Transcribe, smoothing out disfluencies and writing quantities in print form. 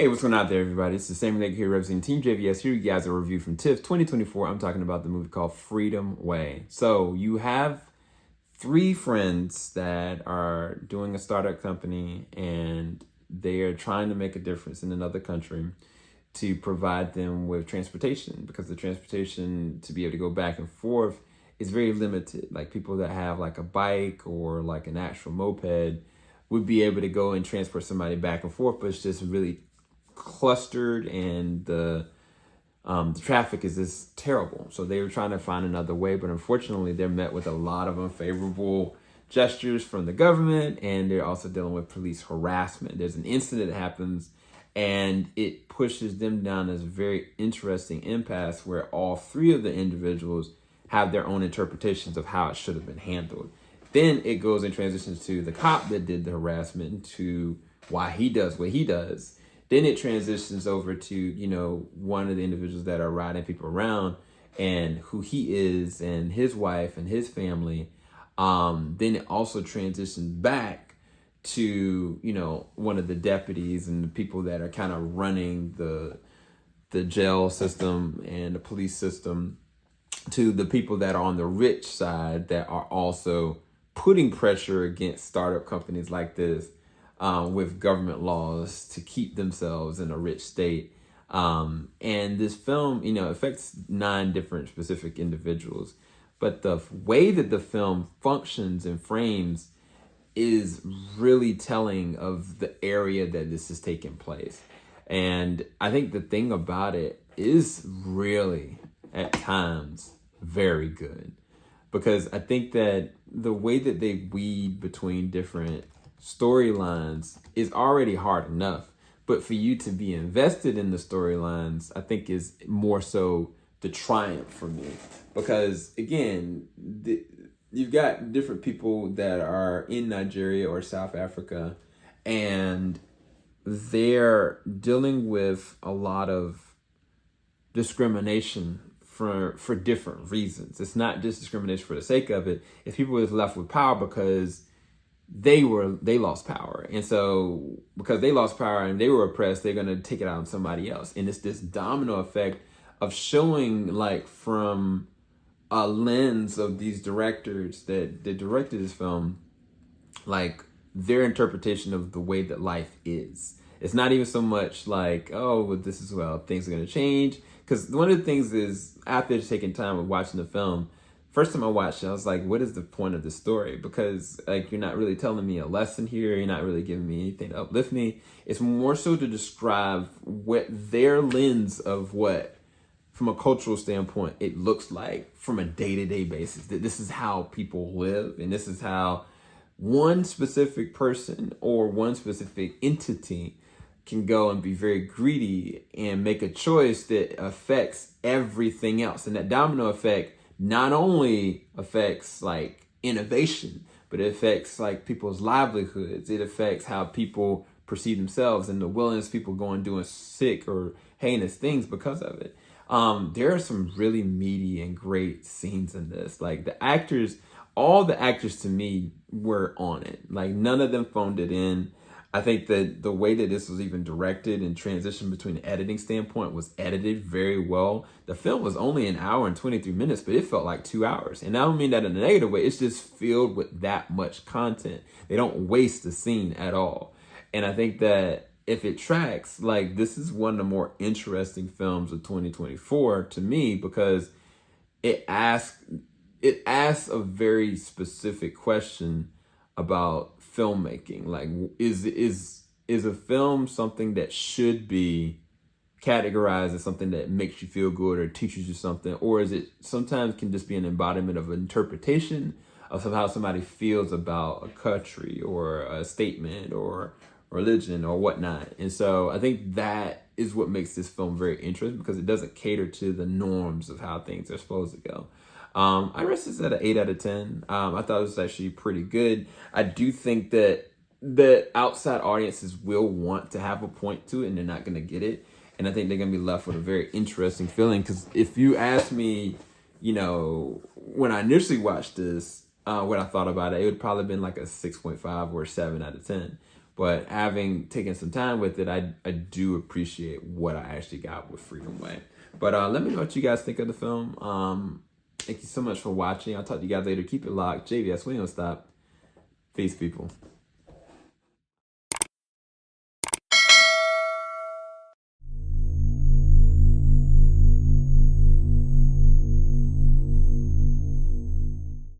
Hey, what's going on out there, everybody? It's the same nigga here representing TeamJVS. Here you guys a review from TIFF 2024. I'm talking about the movie called Freedom Way. So you have three friends that are doing a startup company and they are trying to make a difference in another country to provide them with transportation, because the transportation to be able to go back and forth is very limited. Like people that have like a bike or like an actual moped would be able to go and transport somebody back and forth, but it's just really clustered and the traffic is just terrible. So they were trying to find another way, but unfortunately they're met with a lot of unfavorable gestures from the government, and they're also dealing with police harassment. There's an incident that happens and it pushes them down as a very interesting impasse where all three of the individuals have their own interpretations of how it should have been handled. Then it goes and transitions to the cop that did the harassment, to why he does what he does. Then it transitions over to, you know, one of the individuals that are riding people around and who he is and his wife and his family. Then it also transitions back to, you know, one of the deputies and the people that are kind of running the jail system and the police system, to the people that are on the rich side that are also putting pressure against startup companies like this with government laws to keep themselves in a rich state. And this film, you know, affects 9 different specific individuals. But the way that the film functions and frames is really telling of the area that this is taking place. And I think the thing about it is really, at times, very good. Because I think that the way that they weed between different storylines is already hard enough, but for you to be invested in the storylines, I think is more so the triumph for me. Because again, you've got different people that are in Nigeria or South Africa, and they're dealing with a lot of discrimination for different reasons. It's not just discrimination for the sake of it. It's people who's left with power because they lost power. And so because they lost power and they were oppressed, they're going to take it out on somebody else. And it's this domino effect of showing, like, from a lens of these directors that directed this film, like their interpretation of the way that life is. It's not even so much like, oh, well, this is how things are going to change. Because one of the things is, after taking time of watching the film, first time I watched it, I was like, what is the point of the story? Because like, you're not really telling me a lesson here. You're not really giving me anything to uplift me. It's more so to describe what their lens of what, from a cultural standpoint, it looks like from a day-to-day basis, that this is how people live. And this is how one specific person or one specific entity can go and be very greedy and make a choice that affects everything else. And that domino effect not only affects like innovation, but it affects like people's livelihoods. It affects how people perceive themselves and the willingness of people going doing sick or heinous things because of it. There are some really meaty and great scenes in this. Like the actors, all the actors to me were on it. Like none of them phoned it in. I think that the way that this was even directed and transitioned between the editing standpoint was edited very well. The film was only an hour and 23 minutes, but it felt like 2 hours. And I don't mean that in a negative way. It's just filled with that much content. They don't waste the scene at all. And I think that if it tracks, like this is one of the more interesting films of 2024 to me, because it asks a very specific question about filmmaking. Like, is a film something that should be categorized as something that makes you feel good or teaches you something, or is it sometimes can just be an embodiment of interpretation of how somebody feels about a country or a statement or religion or whatnot? And so I think that is what makes this film very interesting, because it doesn't cater to the norms of how things are supposed to go. I rest this at an 8 out of 10. I thought it was actually pretty good. I do think that outside audiences will want to have a point to it, and they're not going to get it. And I think they're going to be left with a very interesting feeling. Because if you ask me, you know, when I initially watched this, what I thought about it, it would probably have been like a 6.5 or a 7 out of 10. But having taken some time with it, I do appreciate what I actually got with Freedom Way. But let me know what you guys think of the film. Thank you so much for watching. I'll talk to you guys later. Keep it locked. JVS, we don't stop. Peace, people.